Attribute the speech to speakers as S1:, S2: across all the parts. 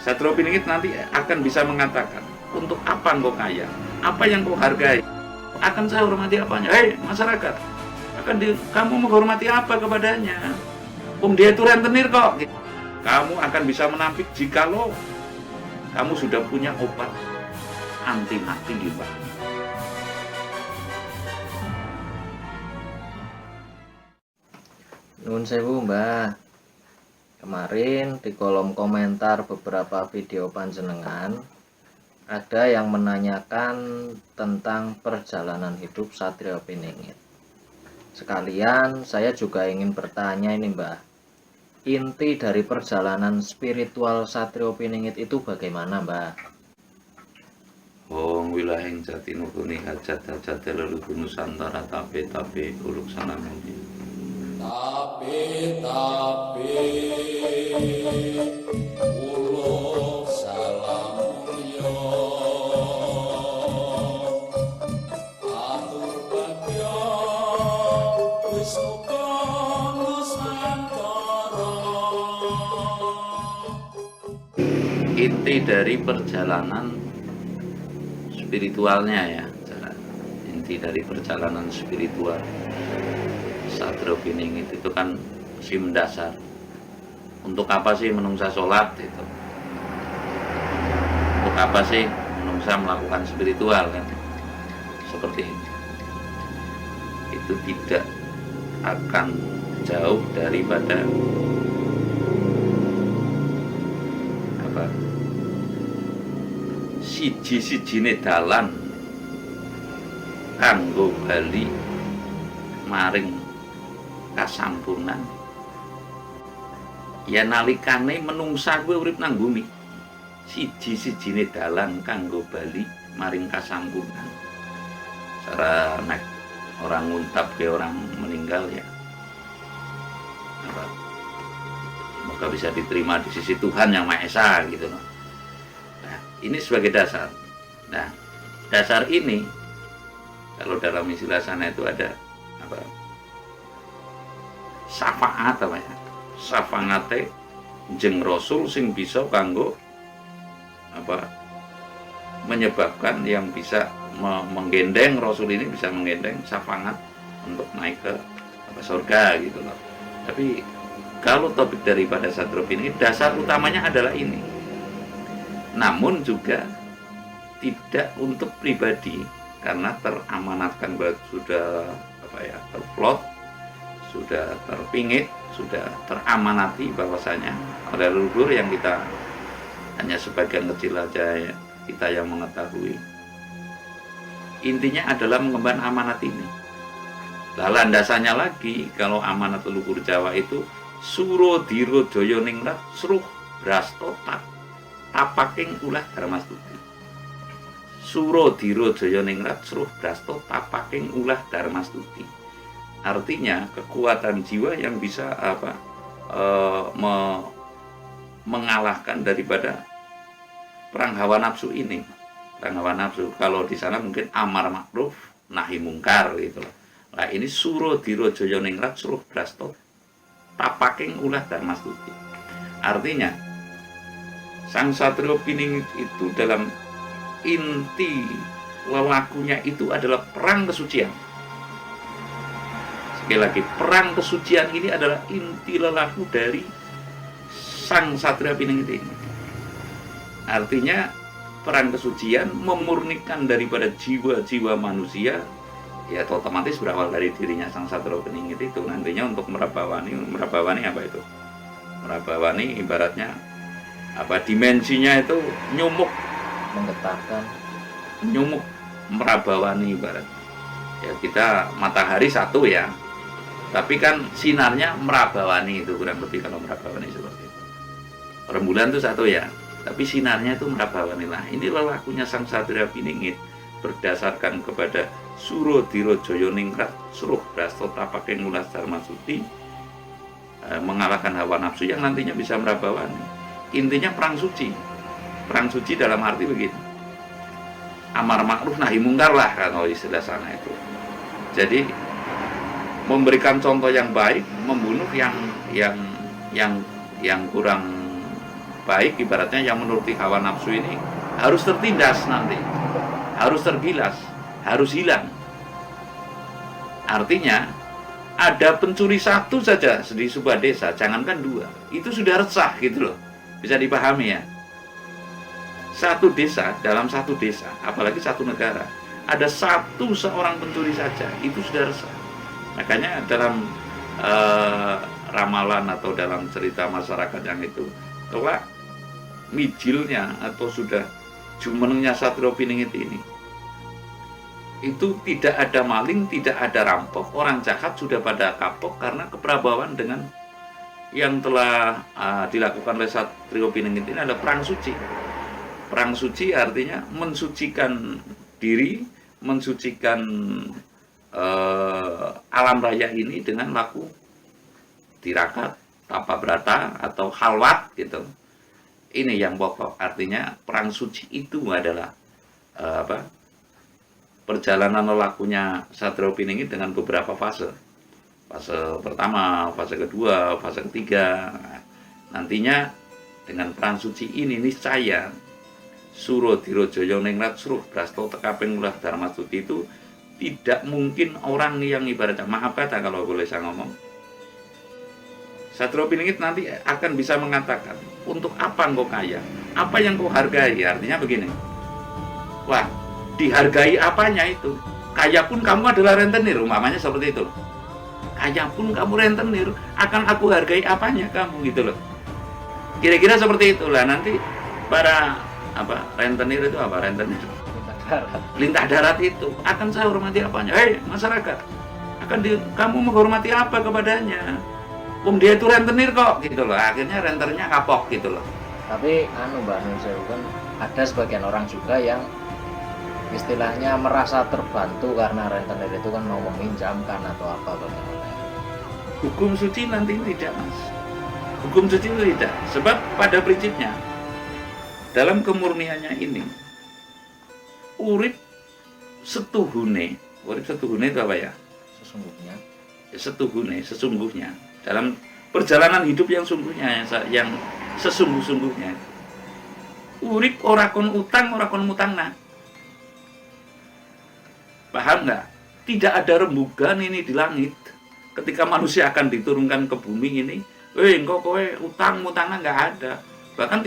S1: Satrio Piningit nanti akan bisa mengatakan, untuk apa engkau kaya? Apa yang kau hargai? Akan saya hormati apanya? Hei masyarakat, kamu menghormati apa kepadanya? Dia itu rentenir kok. Kamu akan bisa menampik jikalau kamu sudah punya obat anti mati di Pak.
S2: Nuwun sewu Mbah. Kemarin di kolom komentar beberapa video panjenengan ada yang menanyakan tentang perjalanan hidup Satrio Piningit. Sekalian saya juga ingin bertanya ini Mbah, inti dari perjalanan spiritual Satrio Piningit itu bagaimana Mbah?
S1: Wong wilahing jati nuruni hajat-hajat leluhur Nusantara tape uluk sanamuni.
S3: Tape uluk salamulya atur bagya Wisnuka Nusantara.
S1: Inti dari perjalanan spiritualnya ya, inti dari perjalanan spiritual Satrio Piningit itu kan si mendasar. Untuk apa sih menungsa sholat itu? Untuk apa sih menungsa melakukan spiritual kan? Seperti ini. Itu tidak akan jauh daripada apa? Siji-sijine dalan kanggo bali maring kasampurnan ya nalikane menungsa kuwi urip nang bumi. Siji-sijine dalan kanggo bali maring kasampurnan. Cara nek orang nguntap ke orang meninggal ya apa, semoga bisa diterima di sisi Tuhan Yang Maha Esa gitu loh. Nah, ini sebagai dasar. Nah, dasar ini kalau dalam istilah sana itu ada apa? Syafaat apa ya? Syafaate jeng Rasul sing bisa kanggo apa? Menyebabkan yang bisa menggendeng Rasul ini bisa menggendeng syafaat untuk naik ke apa, surga gitu loh. Tapi kalau topik daripada Satrio Piningit dasar utamanya adalah ini. Namun juga tidak untuk pribadi karena teramanatkan sudah apa ya, terplot, sudah terpingit, sudah teramanati bahwasanya oleh leluhur yang kita hanya sebagian kecil aja kita yang mengetahui. Intinya adalah mengemban amanat ini. Lah landasannya lagi kalau amanat leluhur Jawa itu Suro Diro Joyo Ningrat Sruh Brasto Tapaking Ulah Dharmastuti. Suro Diro Joyo Ningrat Sruh Brasto Tapaking Ulah Dharmastuti. Artinya kekuatan jiwa yang bisa apa mengalahkan daripada perang hawa nafsu ini. Perang hawa nafsu kalau di sana mungkin amar makruf nahi mungkar gitu loh. Nah ini Suro Diro Joyo Ningrat Sruh Brasto Tapaking Ulah Dharmastuti. Artinya Sang Satrio Piningit itu dalam inti lelakunya itu adalah perang kesucian. Sekali lagi, perang kesucian ini adalah inti lelaku dari Sang Satrio Piningit ini. Artinya perang kesucian memurnikan daripada jiwa-jiwa manusia, ya otomatis berawal dari dirinya Sang Satrio Piningit itu nantinya untuk merabawani apa itu? Merabawani ibaratnya apa, dimensinya itu nyumuk,
S2: Menggetarkan.
S1: nyumuk merabawani ibarat. Ya kita matahari satu ya, tapi kan sinarnya merabawani itu kurang lebih kalau merabawani seperti itu. Rembulan itu satu ya, tapi sinarnya itu merabawani. Lah ini lelakunya Sang Satrio Piningit berdasarkan kepada Suro Diro Joyo Ningrat Sruh Brasto Tapaking Ulah Dharmastuti, mengalahkan hawa nafsu yang nantinya bisa merabawani. Intinya perang suci. Perang suci dalam arti begini, amar makruf nahi mungkar lah kalau istilah sana itu. Jadi memberikan contoh yang baik, membunuh yang kurang baik ibaratnya yang menuruti hawa nafsu ini harus tertindas nanti, harus tergilas, harus hilang. Artinya ada pencuri satu saja di sebuah desa, jangankan dua, itu sudah resah gitu loh, bisa dipahami ya. Satu desa, dalam satu desa, apalagi satu negara, ada satu seorang pencuri saja, itu sudah resah. Makanya dalam ramalan atau dalam cerita masyarakat yang itu, kelak mijilnya atau sudah jumenengnya Satrio Piningit ini, itu tidak ada maling, tidak ada rampok, orang jahat sudah pada kapok karena keprabauan dengan yang telah dilakukan oleh Satrio Piningit ini adalah perang suci. Perang suci artinya mensucikan diri, mensucikan alam raya ini dengan laku tirakat, tapa berata atau halwat gitu. Ini yang pokok. Artinya perang suci itu adalah perjalanan lelakunya Satrio Piningit dengan beberapa fase. Fase pertama, fase kedua, fase ketiga. Nantinya dengan perang suci ini niscaya Suro Dirojaya Ningrat Sruh Brasto Tekaping Ulah Darmastuti itu tidak mungkin orang yang ibaratnya, maaf kata kalau boleh saya ngomong, Satrio Piningit nanti akan bisa mengatakan, untuk apa engkau kaya? Apa yang kau hargai? Artinya begini, wah, dihargai apanya itu? Kaya pun kamu adalah rentenir, umpamanya seperti itu. Kaya pun kamu rentenir, akan aku hargai apanya kamu gitu loh. Kira-kira seperti itulah nanti para rentenir itu apa? Rentenir lintah darat itu akan saya hormati apanya? Hei masyarakat, kamu menghormati apa kepadanya? Dia itu rentenir kok gitu loh. Akhirnya renternya kapok gitu loh.
S2: Tapi Mbak Nun Sewu, kan ada sebagian orang juga yang istilahnya merasa terbantu karena rentenir itu kan mau meminjamkan atau apa bagaimana.
S1: Hukum suci nanti tidak, Mas. Hukum suci itu tidak. Sebab pada prinsipnya dalam kemurniannya ini urip setuhune itu apa ya?
S2: Sesungguhnya. Sesungguhnya dalam perjalanan hidup yang sungguhnya, yang sesungguh-sungguhnya, urip ora kon utang, ora kon mutangna. Paham nggak? Tidak ada rembugan ini di langit. Ketika manusia akan diturunkan ke bumi ini, engkau kowe utang mutangna nggak ada. Bahkan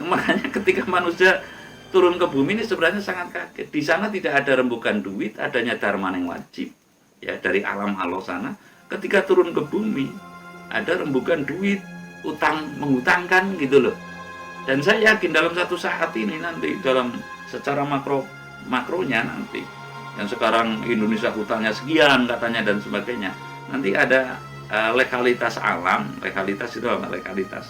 S2: makanya ketika manusia turun ke bumi ini sebenarnya sangat kaget. Di sana tidak ada rembukan duit, adanya dharma yang wajib ya dari alam Allah sana. Ketika turun ke bumi ada rembukan duit, utang menghutangkan gitu loh. Dan saya yakin dalam satu saat ini nanti dalam secara makronya nanti yang sekarang Indonesia hutangnya sekian katanya dan sebagainya, nanti ada legalitas alam. Legalitas itu apa? Legalitas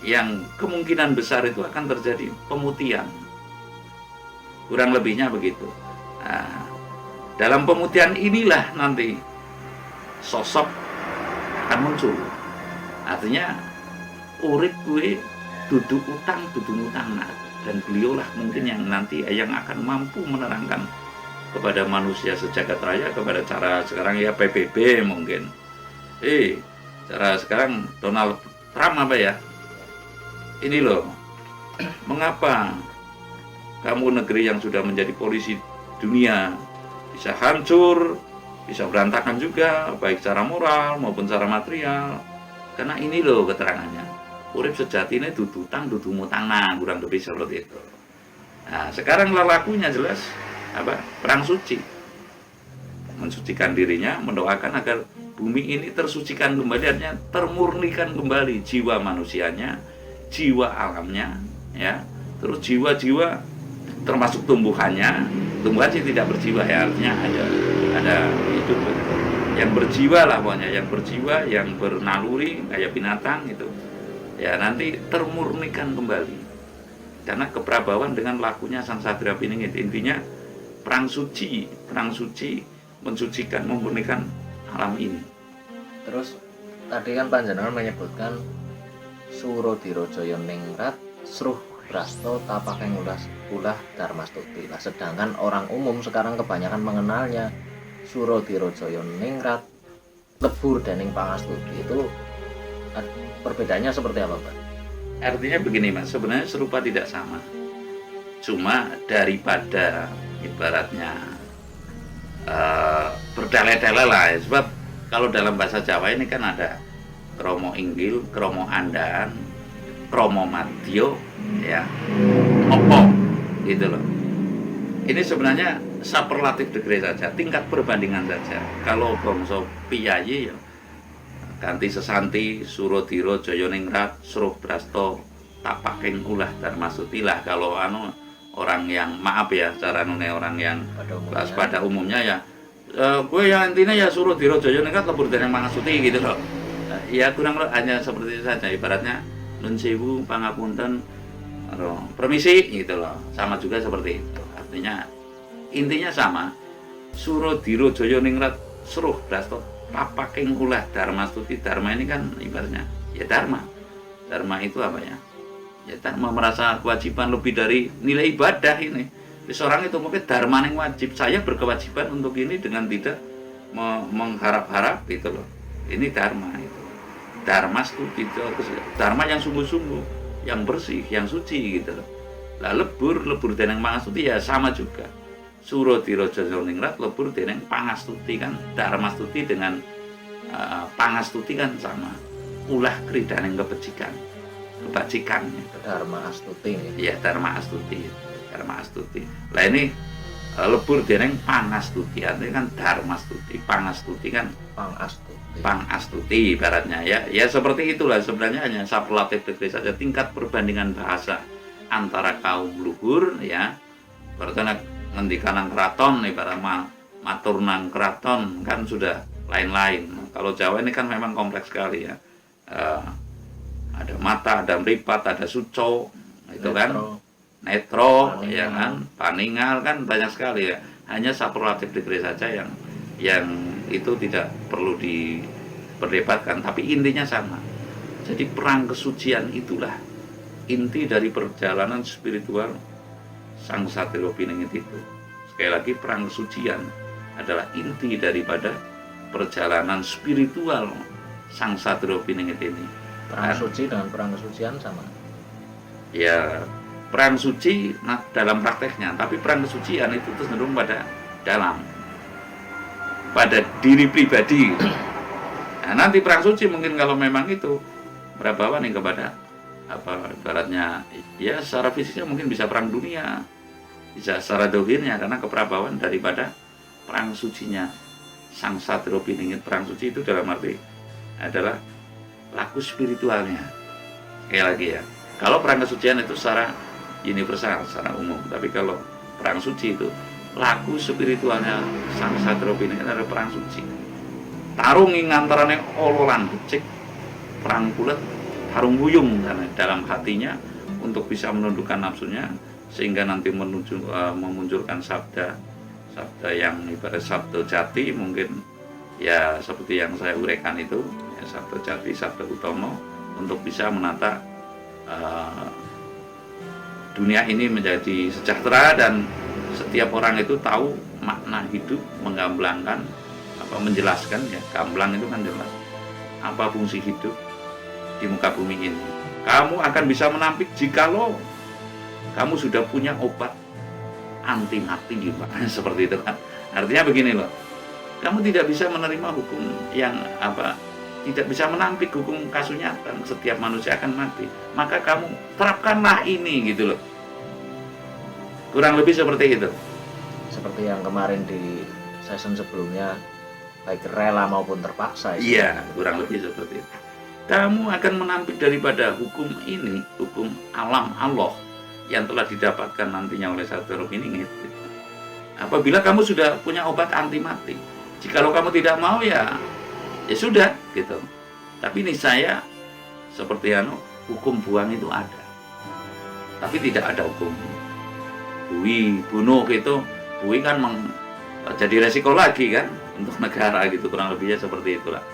S2: yang kemungkinan besar itu akan terjadi pemutihan, kurang lebihnya begitu. Nah, dalam pemutihan inilah nanti sosok akan muncul. Artinya urip gue duduk utang, duduk utang. Dan beliaulah mungkin yang nanti yang akan mampu menerangkan kepada manusia sejagat raya, kepada cara sekarang ya PBB mungkin. Cara sekarang Donald Trump apa ya? Ini loh, mengapa kamu negeri yang sudah menjadi polisi dunia bisa hancur, bisa berantakan juga, baik secara moral maupun secara material. Karena ini loh keterangannya, urip sejati ini dudu utang, dudu mutang, kurang lebih seperti itu. Nah, sekarang lelakunya jelas perang suci, mensucikan dirinya, mendoakan agar bumi ini tersucikan kembali, artinya termurnikan kembali jiwa manusianya, jiwa alamnya, ya, terus jiwa-jiwa termasuk tumbuhan sih tidak berjiwa ya, artinya ada hidup yang berjiwa lah pokoknya, yang berjiwa, yang bernaluri kayak binatang itu ya, nanti termurnikan kembali karena keprabauan dengan lakunya Sang Satria Piningit. Intinya perang suci mensucikan, memurnikan alam ini. Terus Tadi kan panjenengan menyebutkan Suro Dirojaya Ningrat Sruh Brasto Tapakeng Ulah Darmastuti. Lah sedangkan orang umum sekarang kebanyakan mengenalnya Suro Dirojaya Ningrat Lebur Dening Pangastuti. Itu perbedaannya seperti apa, Pak?
S1: Artinya begini Mas, sebenarnya serupa tidak sama. Cuma daripada ibaratnya berdale-dale lah ya. Sebab kalau dalam bahasa Jawa ini kan ada kromo inggil, kromo andan, kromo madyo, ya, opo, gitu loh. Ini sebenarnya superlatif degree saja, tingkat perbandingan saja. Kalau bangsa piyayi ya ganti sesanti, surodiro, joyoningrat, suruh brasto, tapaking ulah darmasuti lah. Kalau orang yang maaf ya, cara orang yang pada umumnya ya, gue yang intinya ya suruh diro joyoningrat lebur dari mangasuti gitu loh. Ya kurang lebih hanya seperti itu saja, ibaratnya nun sewu pangapunten permisi gitu loh, sama juga seperti itu. Artinya intinya sama, suruh diro joyoningrat, suruh brasto, papaking ulah darmastuti. Dharma ini kan ibaratnya ya dharma itu apa ya, ya dharma, merasa kewajiban lebih dari nilai ibadah ini. Seorang itu mungkin dharma yang wajib, saya berkewajiban untuk ini dengan tidak mengharap-harap gitu loh. Ini dharma itu, dharma stuti, dharma yang sungguh-sungguh, yang bersih, yang suci gitu loh. Lah lebur deneng pangastuti ya sama juga, suro dirojo ningrat lebur deneng pangastuti kan, dharma stuti dengan pangastuti kan sama, ulah kridaneng kebajikan
S2: Dharma astuti.
S1: iya dharma astuti. Lah ini lebur deneng pangastuti, artinya kan dharma stuti, pangastuti kan pangastuti ibaratnya ya seperti itulah. Sebenarnya hanya superlatif degree saja, tingkat perbandingan bahasa antara kaum luhur ya. Berarti ngendikanan keraton ibarat matur nang keraton kan sudah lain-lain. Kalau Jawa ini kan memang kompleks sekali ya. Ada mata, ada mripat, ada suco, itu kan netro, ya kan, paningal kan banyak sekali ya. Hanya superlatif degree saja yang itu tidak perlu diperdebatkan, tapi intinya sama. Jadi perang kesucian itulah inti dari perjalanan spiritual Sang Satrio Piningit itu. Sekali lagi, perang kesucian adalah inti daripada perjalanan spiritual Sang Satrio Piningit ini.
S2: Perang suci dengan perang kesucian sama.
S1: Ya, perang suci dalam prakteknya, tapi perang kesucian itu cenderung pada diri pribadi. Nah, nanti perang suci mungkin kalau memang itu berbawa nih kepada apa ibaratnya ya secara fisiknya mungkin bisa perang dunia, bisa secara dohirnya, karena keprabauan daripada perang sucinya Sang Satrio Piningit. Perang suci itu dalam arti adalah laku spiritualnya. Sekali lagi ya, kalau perang kesucian itu secara universal, secara umum, tapi kalau perang suci itu laku spiritualnya Sang Satrio Piningit adalah perang suci. Tarung ing antarane ololan becik, perang kulit, tarung wuyung karena dalam hatinya untuk bisa menundukkan nafsunya sehingga nanti memunculkan sabda yang ibarat sabda jati, mungkin ya seperti yang saya uraikan itu ya, sabda jati, sabda utama, untuk bisa menata dunia ini menjadi sejahtera dan setiap orang itu tahu makna hidup, menggamblangkan menjelaskan ya, gamblang itu kan jelas apa fungsi hidup di muka bumi ini. Kamu akan bisa menampik jikalau kamu sudah punya obat anti mati seperti itu kan. Artinya begini loh, kamu tidak bisa menerima hukum yang tidak bisa menampik hukum kasunyatan, setiap manusia akan mati, maka kamu terapkanlah ini gitu loh. Kurang lebih seperti itu.
S2: Seperti yang kemarin di season sebelumnya, baik rela maupun terpaksa.
S1: Iya, kurang lebih seperti itu. Kamu akan menampik daripada hukum ini, hukum alam Allah yang telah didapatkan nantinya oleh Satrio Piningit. Apabila kamu sudah punya obat anti mati, jikalau kamu tidak mau ya sudah gitu. Tapi ini saya seperti hukum buang itu ada, tapi tidak ada hukum bunuh gitu. Bui kan jadi resiko lagi kan untuk negara gitu, kurang lebihnya seperti itulah.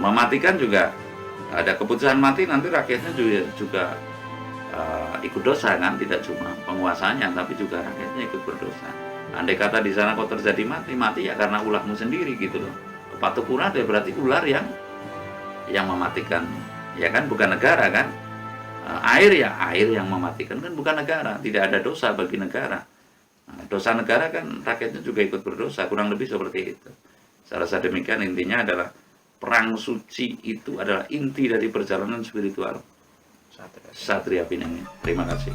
S1: Mematikan juga ada keputusan mati, nanti rakyatnya juga ikut dosa kan, tidak cuma penguasanya tapi juga rakyatnya ikut berdosa. Andai kata di sana kok terjadi mati ya karena ulahmu sendiri gitu loh. Patupuna berarti ular yang mematikan, ya kan, bukan negara kan. Air ya air yang mematikan, kan bukan negara, tidak ada dosa bagi negara. Nah, dosa negara kan rakyatnya juga ikut berdosa, kurang lebih seperti itu. Saya rasa demikian, intinya adalah perang suci itu adalah inti dari perjalanan spiritual Satria Pinanggi. Terima kasih.